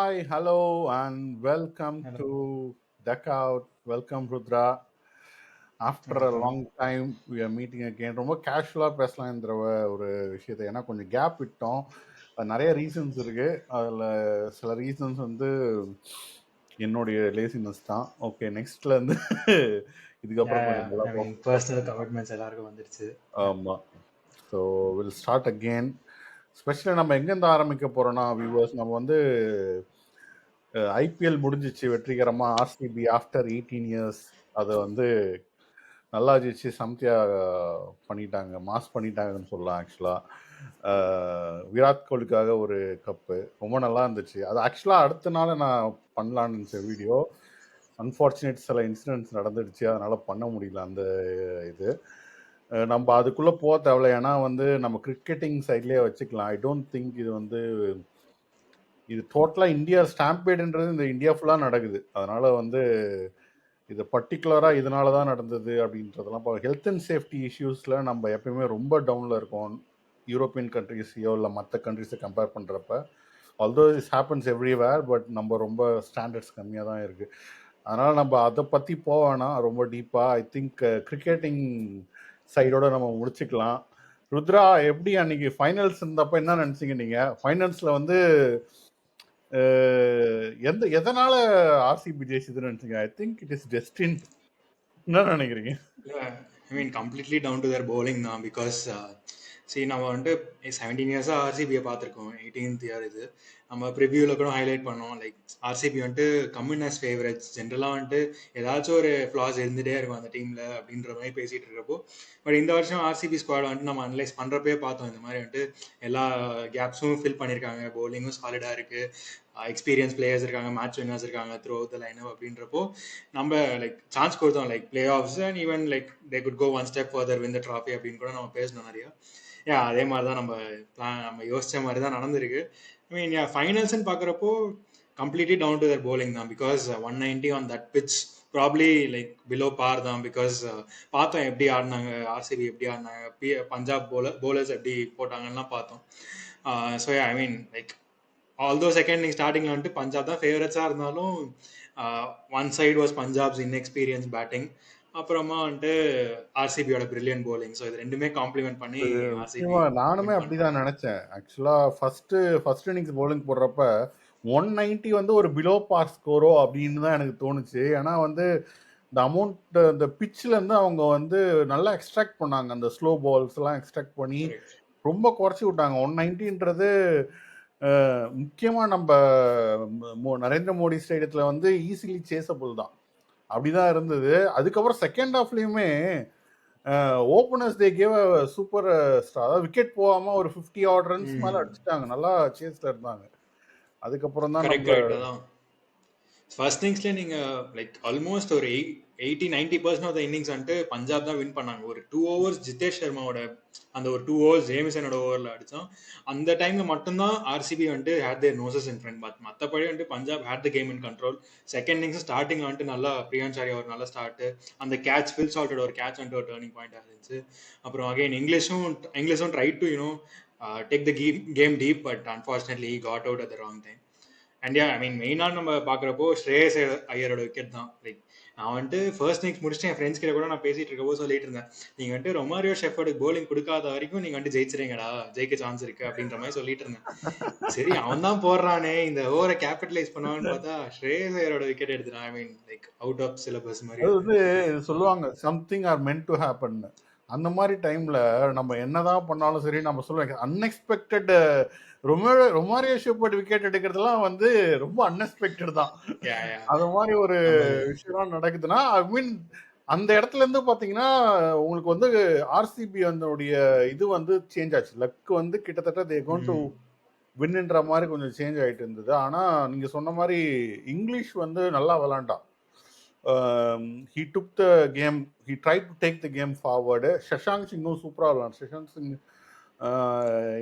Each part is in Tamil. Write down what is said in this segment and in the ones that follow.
Hi, hello, and welcome Hello. to Duck Out. Welcome, Rudra. After a வணக்கம். long time, we are meeting again. ரொம்ப கேஷுவலாக பேசலாம் இந்த தடவை ஒரு விஷயத்தை ஏன்னா கொஞ்சம் கேப் விட்டோம். அது நிறைய ரீசன்ஸ் இருக்கு. அதில் சில ரீசன்ஸ் வந்து என்னுடைய லேசினஸ் தான். ஓகே, நெக்ஸ்ட்ல இருந்து இதுக்கப்புறம் கொஞ்சம் நல்லா பர்சனல் கமிட்மெண்ட்ஸ் எல்லாருக்கும் வந்துருச்சு. ஆமாம். So will start again. ஸ்பெஷலாக நம்ம எங்கேருந்து ஆரம்பிக்க போகிறோன்னா வியூவர்ஸ், நம்ம வந்து ஐபிஎல் முடிஞ்சிச்சு வெற்றிகரமாக. ஆர்சிபி ஆஃப்டர் 18 இயர்ஸ் அதை வந்து நல்லா ஜெயிச்சு சம்தியா பண்ணிட்டாங்க, மாஸ் பண்ணிட்டாங்கன்னு சொல்லலாம். ஆக்சுவலாக விராட் கோலிக்காக ஒரு கப்பு ரொம்ப நல்லா இருந்துச்சு. அது ஆக்சுவலாக அடுத்த நாள் நான் பண்ணலான்னு இருந்துச்ச வீடியோ. அன்ஃபார்ச்சுனேட் சில இன்சிடென்ட்ஸ் நடந்துடுச்சு, அதனால பண்ண முடியல அந்த இது. நம்ம அதுக்குள்ளே போக தேவையில்ல, ஏன்னா வந்து நம்ம கிரிக்கெட்டிங் சைட்லேயே வச்சுக்கலாம். ஐ டோன்ட் திங்க் இது வந்து இது டோட்டலாக இந்தியா ஸ்டாம்பேடுன்றது இந்த இந்தியா ஃபுல்லாக நடக்குது. அதனால வந்து இது பர்டிகுலராக இதனால தான் நடந்தது அப்படின்றதெல்லாம் இப்போ ஹெல்த் அண்ட் சேஃப்டி இஷ்யூஸில் நம்ம எப்பயுமே ரொம்ப டவுனில் இருக்கோம், யூரோப்பியன் கண்ட்ரிஸையோ இல்லை மற்ற கண்ட்ரிஸை கம்பேர் பண்ணுறப்ப. Although is happens everywhere, but நம்ம ரொம்ப ஸ்டாண்டர்ட்ஸ் கம்மியாக தான் இருக்குது. அதனால் நம்ம அதை பற்றி போவேன்னா ரொம்ப டீப்பாக ஐ திங்க் கிரிக்கெட்டிங் சைடோட நம்ம முடிச்சுக்கலாம். ருத்ரா, எப்படி அன்னைக்கு ஃபைனல்ஸ் இருந்தப்போ என்ன நினச்சிங்க நீங்கள்? ஃபைனல்ஸில் வந்து எதனால ஆர்சிபி ஜெயிச்சதுன்னு நினைச்சீங்க? I think it is destiny. என்ன நினைக்கிறீங்க? Completely down to their bowling தான். பிகாஸ் சரி, நம்ம வந்துட்டு 17 இயர்ஸாக ஆர்சிபியை பார்த்துருக்கோம். 18th இயர் இது. நம்ம ப்ரிவியூவில் கூட ஹைலைட் பண்ணோம். லைக் ஆர்சிபி வந்துட்டு கம்யூனஸ் ஃபேவரட்ஸ். ஜென்ரலாக வந்துட்டு ஏதாச்சும் ஒரு ஃப்ளாஸ் இருந்துகிட்டே இருக்கும் அந்த டீமில் அப்படின்ற மாதிரி பேசிகிட்டு இருக்கப்போ, பட் இந்த வருஷம் ஆர்சிபி ஸ்குவாட் வந்துட்டு நம்ம அனலைஸ் பண்ணுறப்பே பார்த்தோம், இந்த மாதிரி வந்துட்டு எல்லா கேப்ஸும் ஃபில் பண்ணியிருக்காங்க. பவுலிங்கும் சாலிடாக இருக்குது, எக்ஸ்பீரியன்ஸ் பிளேயர்ஸ் இருக்காங்க, மேட்ச் வின்னர்ஸ் இருக்காங்க த்ரூ அவுட் த லைனப். அப்படின்றப்போ நம்ம லைக் சான்ஸ் கொடுத்தோம், like playoffs and even like they could go one step further win the trophy அப்படின்னு கூட நம்ம பேசணும் நிறையா. அதே மாதிரி தான் நம்ம யோசிச்ச மாதிரி தான் நடந்திருக்கு. ஃபைனல்ஸ்ன்னு பார்க்குறப்போ completely down to their bowling தான். Because 190 on that pitch probably like below par தான். பிகாஸ் பார்த்தோம் எப்படி ஆடினாங்க, ஆர்சிபி எப்படி ஆடினாங்க, பஞ்சாப் bowlers எப்படி போட்டாங்கலாம் பார்த்தோம். So like although second inning ஸ்டார்டிங்கில் வந்துட்டு பஞ்சாப் தான் ஃபேவரட்ஸாக இருந்தாலும் one side was Punjab's inexperience batting, அப்புறமா வந்துட்டு ஆர்சிபியோட பிரில்லியன் bowling. ஸோ இது ரெண்டுமே காம்ப்ளிமெண்ட் பண்ணி ஆர்சிபி நிச்சயமா நானுமே வின் பண்ணிட்டாங்க. அப்படிதான் நினைச்சேன். ஆக்சுவலா ஃபர்ஸ்ட் இன்னிங்ஸ் bowling போடுறப்ப 190 வந்து ஒரு பிலோ பார் ஸ்கோரோ அப்படின்னு தான் எனக்கு தோணுச்சு. ஏன்னா வந்து இந்த அமௌண்ட் இந்த பிச்சில் இருந்து அவங்க வந்து நல்லா எக்ஸ்ட்ராக்ட் பண்ணாங்க, அந்த ஸ்லோ பால்ஸ் எல்லாம் எக்ஸ்ட்ராக்ட் பண்ணி கரெக்ட். ரொம்ப குறைச்சி விட்டாங்க. 190ன்றது முக்கியமாக நம்ம நரேந்திர மோடி ஸ்டேடியத்தில் வந்து ஈஸிலி சேஸபிள் தான், அப்படிதான் இருந்தது. அதுக்கப்புறம் செகண்ட் ஹாஃப்லயுமே openers they gave super star, அதாவது விக்கெட் போகாம ஒரு 50 ஆட் ரன்ஸ் மேல அடிச்சுட்டாங்க, நல்லா சேஸ்ல இருந்தாங்க. அதுக்கப்புறம் தான் நம்ம கரெக்ட் தான். ஃபர்ஸ்ட் இன்னிங்ஸ்லேயே நீங்கள் லைக் ஆல்மோஸ்ட் ஒரு 80-90% ஆஃப் த இன்னிங்ஸ் வந்துட்டு பஞ்சாப் தான் வின் பண்ணாங்க. ஒரு 2 overs ஜிதேஷ் சர்மாவோட அந்த ஒரு 2 overs ஜேமிசனோட ஓவரில் அடித்தான். அந்த டைமில் மட்டும்தான் ஆர்சிபி வந்துட்டு had their noses in front. மற்றபடி வந்துட்டு Punjab had the game in control. Second innings ஸ்டார்டிங்கில் வந்துட்டு நல்லா பிரியான்சாரி ஒரு நல்ல ஸ்டார்ட்டு, அந்த கேட்ச் ஃபில் சால்ட்டோட ஒரு கேட்ச் வந்துட்டு ஒரு டேர்னிங் பாயிண்ட் இருந்துச்சு. அப்புறம் அகைன் இங்கிலீஷும் try to take the game deep, but unfortunately got out at the wrong time. And மெயினாக நம்ம பார்க்குறப்போ ஸ்ரேயஸ் ஐயரோட விக்கெட் தான். லைக் நான் வந்துட்டு ஃபர்ஸ்ட் இன்னிங்ஸ் முடிச்சுட்டு என் ஃப்ரெண்ட்ஸ் கிட்ட கூட நான் பேசிட்டு இருக்கப்போ சொல்லிட்டு இருந்தேன், நீங்கள் வந்துட்டு ரொமாரியோ ஷெஃபர்டுக்கு bowling கொடுக்காத வரைக்கும் நீங்கள் வந்துட்டு ஜெயிச்சிருங்கடா, ஜெயிக்க சான்ஸ் இருக்கு அப்படின்ற மாதிரி சொல்லிட்டு இருந்தேன். சரி, அவன் தான் போடுறானே, இந்த ஓவரை கேபிட்டலைஸ் பண்ணுவான்னு பார்த்தா ஸ்ரேயஸ் ஐயரோட விக்கெட் எடுத்துட்டான். லைக் அவுட் ஆஃப் சிலபஸ் மாதிரி அது வந்து இருந்தது. சொல்லுவாங்க something R meant to happen. அந்த மாதிரி டைம்ல நம்ம என்னதான் பண்ணாலும் சரி, நம்ம சொல்லுவாங்க அன்எக்ஸ்பெக்டட். ரொமாரியோ ஷெப்பர்ட் விக்கெட் எடுக்கிறதுலாம் வந்து ரொம்ப அன்எக்ஸ்பெக்டட் தான். அது மாதிரி ஒரு விஷயம் நடக்குதுன்னா ஐ மீன் அந்த இடத்துல இருந்து பாத்தீங்கன்னா உங்களுக்கு வந்து ஆர்சிபி அதனுடைய இது வந்து சேஞ்ச் ஆச்சு. லக் வந்து கிட்டத்தட்ட தே கோயிங் டு வின்ன்ற மாதிரி கொஞ்சம் சேஞ்ச் ஆயிட்டு இருந்தது. ஆனா நீங்க சொன்ன மாதிரி இங்கிலீஷ் வந்து நல்லா விளாண்டான். he took the game, he tried to take the game forward. Shashank சிங்கும் சூப்பரா விளாண்டான். சஷாங்க் சிங்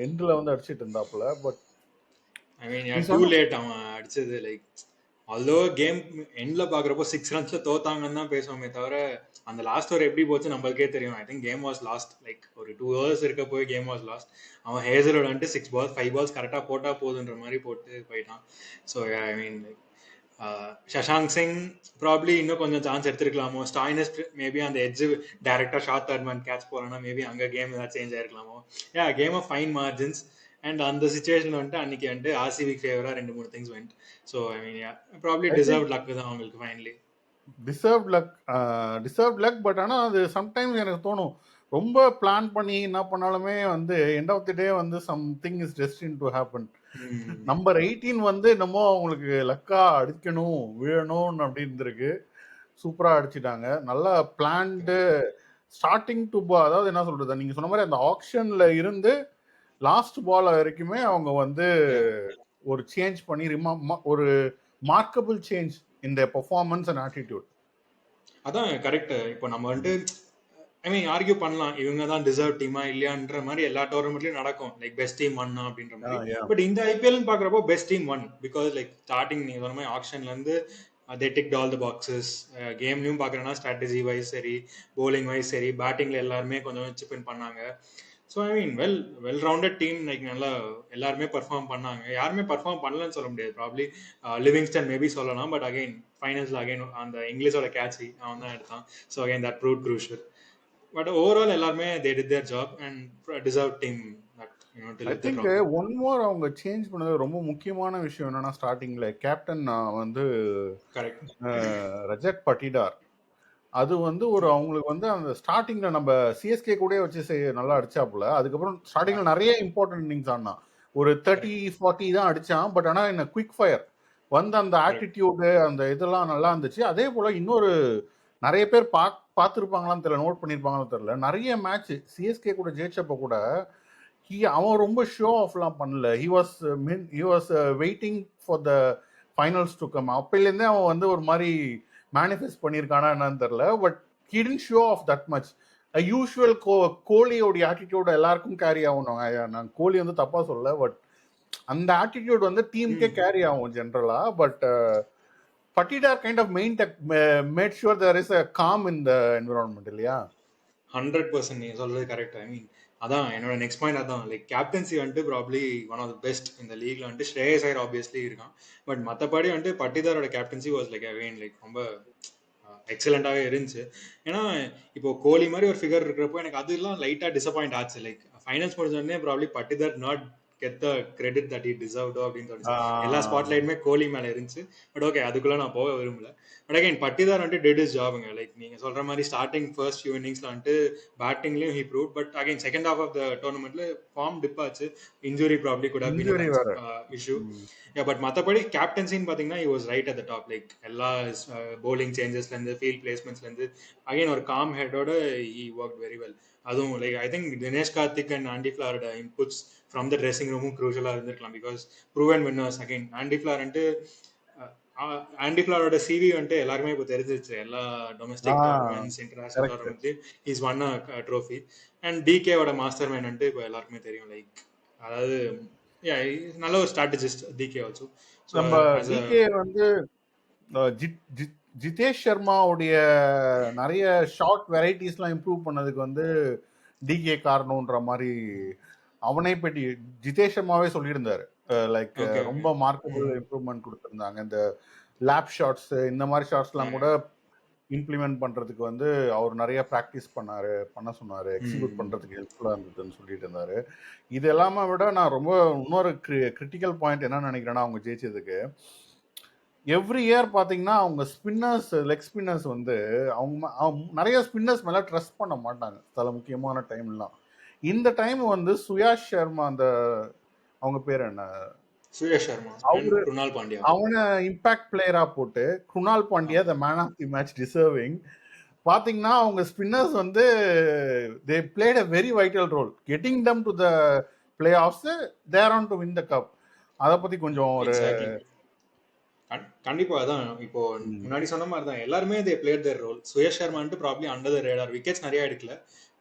எண்டில் வந்து அடிச்சிட்டு இருந்தாப்புல. பட் டூ சொன்ன லேட் அவன் அடிச்சது. லைக் ஆல்தோ கேம் எண்ட்ல பாக்குறப்போ 6 ரன்ஸ்ல தோத்தாங்கன்னு தான் பேசுவோமே தவிர அந்த லாஸ்ட் ஓவர் எப்படி போச்சு நம்மளுக்கே தெரியும். I think game was last. Like ஒரு 2 hours இருக்க போய் கேம் வாஸ் லாஸ்ட். அவன் ஹேசலோட வந்துட்டு 6 balls 5 balls கரெக்டா போட்டா போதுன்ற மாதிரி போட்டு போயிட்டான். So I mean Shashank Singh probably இன்னும் கொஞ்சம் சான்ஸ் எடுத்திருக்கலாமோ. ஸ்டாயினஸ் மேபி அந்த எட்ஜ் டைரக்டா ஷார்ட் தேர்ட் கேட்ச் போறானா மேபி அங்க கேம் ஏதாவது சேஞ்ச் ஆயிருக்கலாமோ. Game of fine margins. And அந்த சுச்சுவேஷன் வந்துட்டு அன்னைக்கு வந்துட்டு ஆர்சிபி ஃபேவரா 2-3 things went. So I mean probably I think deserve luck தான் அவங்களுக்கு ஃபைனலி. Deserve luck. பட் ஆனால் அது சம்டைம்ஸ் எனக்கு தோணும், ரொம்ப பிளான் பண்ணி என்ன பண்ணாலுமே வந்து எண்ட் ஆஃப் தி டே வந்து something is டெஸ்டின் to happen. Number 18 வந்து என்னமோ அவங்களுக்கு லக்கா அடிக்கணும் விழணும் அப்படி இருந்திருக்கு. சூப்பராக அடிச்சிட்டாங்க. நல்லா பிளான்டு ஸ்டார்டிங் டு அதாவது என்ன சொல்றது, நீங்க சொன்ன மாதிரி அந்த ஆக்ஷன்ல இருந்து லாஸ்ட் பால் வரைக்குமே அவங்க வந்து ஒரு சேஞ்ச் பண்ணி ஒரு மார்க்கபிள் சேஞ்ச் இந்த பெர்ஃபார்மன்ஸ் அண்ட் ஆட்டிடியூட். அதான் கரெக்ட். இப்போ நம்ம வந்துட்டு ஐ மீன் ஆர்கியூ பண்ணலாம் இவங்க தான் டிசர்வ் டீமா இல்லையான்ற மாதிரி எல்லா டோர்னமெண்ட்லயும் நடக்கும். லைக் பெஸ்ட் டீம் ஒன் அப்படின்ற மாதிரி. பட் இந்த ஐபிஎல் பாக்குறப்போ best team one. Because like starting நீங்க சொன்ன மாதிரி ஆக்ஷன்ல இருந்து they ticked all the boxes. கேம்லயும் பாக்குறேன்னா ஸ்ட்ராட்டஜி வைஸ் சரி, போலிங் வைஸ் சரி, பேட்டிங்ல எல்லாருமே கொஞ்சம் சிப் இன் பண்ணாங்க. So I mean well rounded team. Like நல்லா எல்லாருமே பர்ஃபார்ம் பண்ணாங்க. யாருமே பர்ஃபார்ம் பண்ணலன்னு சொல்ல முடியாது. ப்ராப்ளி லிவிங்ஸ்டன் மேபி சொல்லலாம். பட் அகைன் ஃபைனல்ஸ்ல அகைன் அந்த இங்கிலீஷோட கேட்சி அவன் தான் எடுத்தான். So again that proved crucial. But overall எல்லாருமே they did their job and deserved team that to I lift the think trophy. One more அவங்க சேஞ்ச் பண்ணது ரொம்ப முக்கியமான விஷயம் என்னன்னா, ஸ்டார்டிங்ல கேப்டன் வந்து கரெக்ட். ரஜத் பட்டிடார். அது வந்து ஒரு அவங்களுக்கு வந்து அந்த ஸ்டார்டிங்ல நம்ம சிஎஸ்கே கூட வச்சு நல்லா அடிச்சாப்புல. அதுக்கப்புறம் ஸ்டார்டிங்ல நிறைய இம்பார்ட்டன்ட் இன்னிங்ஸ் ஆனா ஒரு 30-40 தான் அடிச்சான். பட் ஆனா என்ன குவிக் ஃபயர் வந்து அந்த ஆட்டிடியூடு அந்த இதெல்லாம் நல்லா இருந்துச்சு. அதே போல இன்னொரு நிறைய பேர் பார்த்துருப்பாங்களான்னு தெரியல, நோட் பண்ணியிருப்பாங்களான்னு தெரியல, நிறைய மேட்ச் சிஎஸ்கே கூட ஜெயிச்சப்ப கூட அவன் ரொம்ப ஷோ ஆஃப்லாம் பண்ணல. He was waiting for the finals to come. அப்பையிலேருந்தே அவன் வந்து ஒரு மாதிரி மேனிஃபெஸ்ட் பண்ணியிருக்கானா என்னன்னு தெரியல. But he didn't show off that much. Usual கோலியோடைய ஆட்டிடியூட் எல்லாருக்கும் கேரி ஆகணும். நான் கோலி வந்து தப்பா சொல்லல, பட் அந்த ஆட்டிடியூட் வந்து டீமுக்கே கேரி ஆகும் ஜென்ரலா. But Patidar kind of made sure there is a calm in the environment இல்லையா? 100% நீங்க சொல்றது கரெக்ட். ஐ மீன் அதான் என்னோட நெக்ஸ்ட் பாயிண்ட். அதான் லைக் கேப்டன்சி வந்துட்டு probably one of the best இந்த லீக்ல வந்துட்டு ஸ்ரேயஸ் ஐயர் ஆப்வியஸ்லி இருக்கான். பட் மற்றபடி வந்துட்டு பட்டிதாரோட captaincy was like again like ரொம்ப எக்ஸலண்டாகவே இருந்துச்சு. ஏன்னா இப்போ கோலி மாதிரி ஒரு ஃபிகர் இருக்கிறப்போ எனக்கு அதெல்லாம் லைட்டா டிசப்பாயிண்ட் ஆச்சு. லைக் ஃபைனல்ஸ் முடிஞ்சோடனே probably Patidar not get the credit that he டிசர்வ்டோ அப்படின்னு தோணுச்சு. எல்லா ஸ்பாட்லைட்டுமே கோலி மேல இருந்துச்சு. பட் ஓகே, அதுக்குள்ள நான் போக விரும்பல. பட் அகைன் பட்டிதார் வந்துட்டு டெட் இஸ் ஜாபுங்க. லைக் நீங்க சொல்ற மாதிரி ஸ்டார்டிங் ஃபர்ஸ்ட் ஃபியூ இன்னிங்ஸ்ல வந்துட்டு பேட்டிங்லயும் he prove. But again second half of the டோர்னமெண்ட்ல ஃபார்ம் டிப் ஆச்சு. Injury probably could have been issue. But மற்றபடி கேப்டன்சின்னு பாத்தீங்கன்னா he was right at the top. Like எல்லா போலிங் சேஞ்சஸ்ல இருந்து ஃபீல்ட் பிளேஸ்மெண்ட்ஸ்ல இருந்து அகைன் ஒரு காம் ஹெட்டோட he worked very well. அதுவும் like I think Dinesh Karthik and Andy ஃபிளாரோட இன்புட்ஸ் ஃப்ரம் த ட்ரெஸ்ஸிங் ரூமும் க்ரூஷலா இருந்திருக்கலாம். Because proven winners. Again aunty flower வந்துட்டு ஆண்டி ஃபிளாரோட சிவி வந்துட்டு எல்லாருமே இப்போ தெரிஞ்சிருச்சு. எல்லா டொமஸ்டிக் டோர்னமெண்ட்ஸ் இன்டர்நேஷனல் டோர்னமெண்ட்லையும் is won a trophy. And டிகேவோட மாஸ்டர் மைண்ட் வந்துட்டு இப்போ எல்லாருக்குமே தெரியும். லைக் அதாவது நல்ல ஒரு ஸ்ட்ராட்டஜிஸ்ட் டிகே ஆல்சோ. நம்ம டிகே வந்து ஜிதேஷ் சர்மாவுடைய நிறைய ஷார்ட் வெரைட்டிஸ்லாம் இம்ப்ரூவ் பண்ணதுக்கு வந்து டிகே காரணம்ன்ற மாதிரி அவனே பற்றி ஜிதேஷ் சர்மாவே சொல்லியிருந்தாரு. லைக் ரொம்ப மார்க்கபிள் இம்ப்ரூவ்மெண்ட் கொடுத்துருந்தாங்க. இந்த லேப் ஷாட்ஸ் இந்த மாதிரி ஷாட்ஸ்லாம் கூட இம்ப்ளிமெண்ட் பண்றதுக்கு வந்து அவர் நிறைய ப்ராக்டிஸ் பண்ண சொன்னாரு. எக்ஸிக்யூட் பண்றதுக்கு ஹெல்ப்ஃபுல்லா இருந்ததுன்னு சொல்லிட்டு இருந்தாரு. இது எல்லாமே விட நான் ரொம்ப இன்னொரு கிரிட்டிக்கல் பாயிண்ட் என்ன நினைக்கிறேன்னா, அவங்க ஜெயிச்சதுக்கு எவ்ரி இயர் பாத்தீங்கன்னா அவங்க ஸ்பின்னர்ஸ், லெக் ஸ்பின்னர்ஸ் வந்து அவங்க நிறைய ஸ்பின்னர்ஸ் மேல ட்ரஸ்ட் பண்ண மாட்டாங்க சில முக்கியமான டைம்லாம். இந்த டைம் வந்து சுயாஷ் சர்மா, அந்த அவங்க பேர் என்ன, சுயேஷ் சர்மா, அவனை இம்பாக்ட் பிளேயரா போட்டு Krunal Pandya the man of the match deserving. பாத்தீங்கன்னா அவங்க ஸ்பின்னர்ஸ் வந்து they played a very vital role getting them to the playoffs. they are on to win the cup. அத பத்தி கொஞ்சம் ஒரு கண்டிப்பா அதான் இப்போ முன்னாடி சொன்ன மாதிரி தான் எல்லாருமே they played their role. Suyash சர்மான்ட்டு probably under the radar wickets நிறைய எடுக்கல.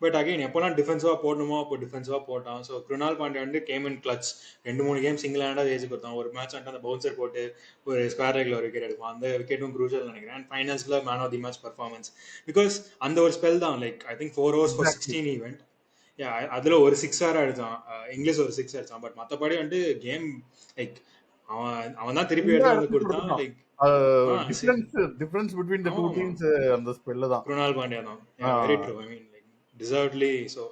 பட் அகைன் எப்போலாம் டிஃபென்சிவா போடணுமோ அப்போ டிஃபென்சிவா போட்டான். ஸோ குருணால் பாண்டியா வந்து கேம் இன் கிளச் 2-3 கேம் சிங்கிள் ஹேண்டா ஜெயிச்சு கொடுத்தான். ஒரு மேட்ச் வந்துட்டு அந்த பவுன்சர் போட்டு ஒரு ஸ்கொயர் ரெக்ல ஒரு விக்கெட் எடுப்பான். அந்த விக்கெட்டும் க்ரூஷியல் நினைக்கிறேன். அண்ட் ஃபைனல்ஸ்ல man of the match performance. Because அந்த ஒரு ஸ்பெல் தான் like I think 4 overs for exactly 16 event. அதுல ஒரு 6 வேற அடிச்சான். இங்கிலீஷ் ஒரு 6 அடிச்சான். பட் மற்றபடி வந்து கேம் லைக் அவன் தான் திருப்பி ஃபுல்லா எடுத்து வந்து எடுத்து கொடுத்தான். கொடுத்துட்டான். லைக் சரி டிஃபரன்ஸ் பிட்வீன் த டூ ஆமாமா டீம்ஸ் அந்த ஸ்பெல்லு தான். குருணால் பாண்டியா தான். Very true. I mean like deservedly. So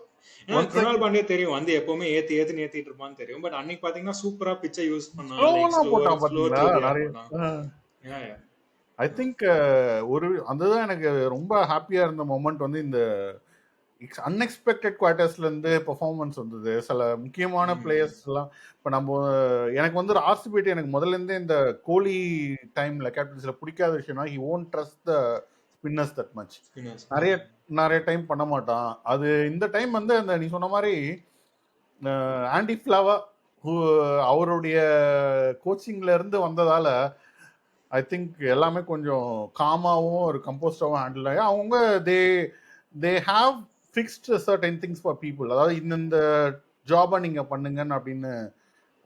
ஏன்னா ஒன்ஸ் குருணால் பாண்டியா தெரியும் வந்து எப்பவுமே ஏத்திட்டு இருப்பான்னு தெரியும். பட் அன்னைக்கு பாத்தீங்கன்னா சூப்பரா பிச்சை யூஸ் பண்ணான். லைக் ஸ்லோவெல்லாம் போட்டான் ஸ்லோ பாத்தீங்களா த்ரோவியா நிறைய. போட்டான். Yeah. ஐ திங்க் ஒரு அதுதான் எனக்கு ரொம்ப ஹாப்பியா இருந்த மொமெண்ட் வந்து இந்த அன்எக்ஸ்பெக்டட் குவார்டர்ஸ்ல இருந்து பெர்ஃபார்மன்ஸ் வந்தது. சில முக்கியமான பிளேயர்ஸ் எல்லாம் இப்போ நம்ம எனக்கு வந்து ஆர்சிபிடி எனக்கு முதல்ல இருந்தே இந்த கோலி டைம்ல கேப்டன்ஸ்ல பிடிக்காத விஷயம்னா he won't trust the spinners that much. நிறைய நிறைய டைம் பண்ண மாட்டான். அது இந்த டைம் வந்து அந்த நீ சொன்ன மாதிரி ஆண்டி ஃபிளாவா அவருடைய கோச்சிங்ல இருந்து வந்ததால ஐ திங்க் எல்லாமே கொஞ்சம் காமாவும் ஒரு கம்போஸ்டாவும் ஹேண்டில் ஆகி அவங்க they have fixed certain things for people. அதாவது இந்த ஜாபை நீங்க பண்ணுங்கன்னு அப்படின்னு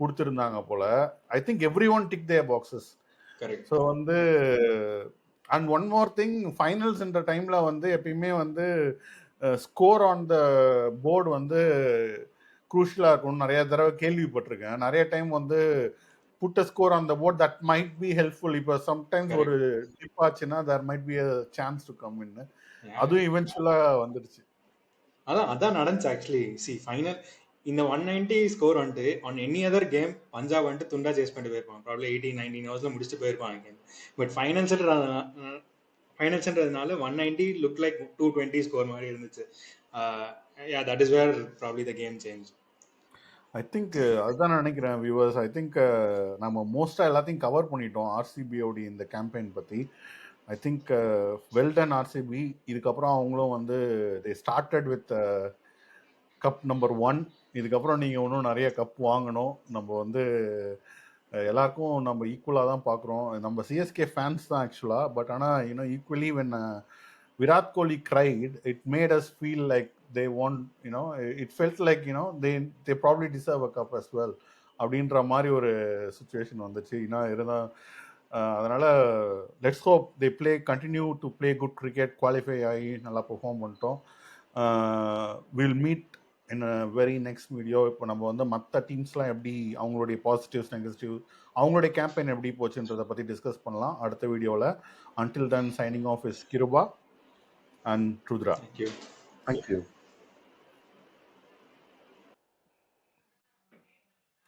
கொடுத்துருந்தாங்க போல. I think everyone tick their boxes. So வந்து அண்ட் ஒன் மோர் திங் ஃபைனல்ஸ்ன்ற டைம்ல வந்து எப்பயுமே வந்து ஸ்கோர் ஆன் த போர்டு வந்து குரூஷியலா இருக்கும்னு நிறைய தடவை கேள்விப்பட்டிருக்கேன். நிறைய டைம் வந்து put a score on the board that might be helpful. இப்போ sometimes ஒரு டிப் ஆச்சுன்னா there might be a chance to come in. அதுவும் இவென்ச்சுவலா வந்துடுச்சு. அதான் நடந்துச்சு ஆக்சுவலி. சி ஃபைனல் இந்த 190 ஸ்கோர் வந்துட்டு on any other game Punjab வந்துட்டு துண்டா சேஸ் பண்ணிட்டு போயிருப்பாங்க. ப்ராப்ளம் 18-19 ஹவர்ஸ்ல முடிச்சுட்டு போயிருப்பாங்க கேம். பட் ஃபைனல்ஸ்ன்றதுனால 190 லுக் லைக் 220 ஸ்கோர் மாதிரி இருந்துச்சு. That is where probably the game change. I think அதுதான் நினைக்கிறேன் வியூவர்ஸ். ஐ திங்க் நம்ம மோஸ்டா எல்லாத்தையும் கவர் பண்ணிட்டோம் ஆர்சிபியோட இந்த கேம்பெயின் பத்தி. I think well done RCB. இதுக்கப்புறம் அவங்களும் வந்து they started with cup number 1. இதுக்கப்புறம் நீங்கள் இன்னும் நிறைய கப் வாங்கணும். நம்ம வந்து எல்லாருக்கும் நம்ம ஈக்குவலாக தான் பார்க்குறோம். நம்ம சிஎஸ்கே ஃபேன்ஸ் தான் ஆக்சுவலாக. பட் ஆனால் you know equally when Virat Kohli cried, it made us feel like they won, it felt like, they probably deserve a cup as well அப்படின்ற மாதிரி ஒரு சுச்சுவேஷன் வந்துச்சு. இருந்தால் அதனால let's hope they continue to play good cricket, qualify ஆகி நல்லா பெர்ஃபார்ம் பண்ணிட்டோம். Will meet in very next video. இப்போ நம்ம வந்து மற்ற டீம்ஸ்லாம் எப்படி அவங்களுடைய பாசிட்டிவ்ஸ் நெகட்டிவ் அவங்களுடைய கேம்பெயின் எப்படி போச்சுன்றதை பற்றி டிஸ்கஸ் பண்ணலாம் அடுத்த வீடியோவில். Until then, signing off is Kiruba and Rudra. Thank you. Thank you.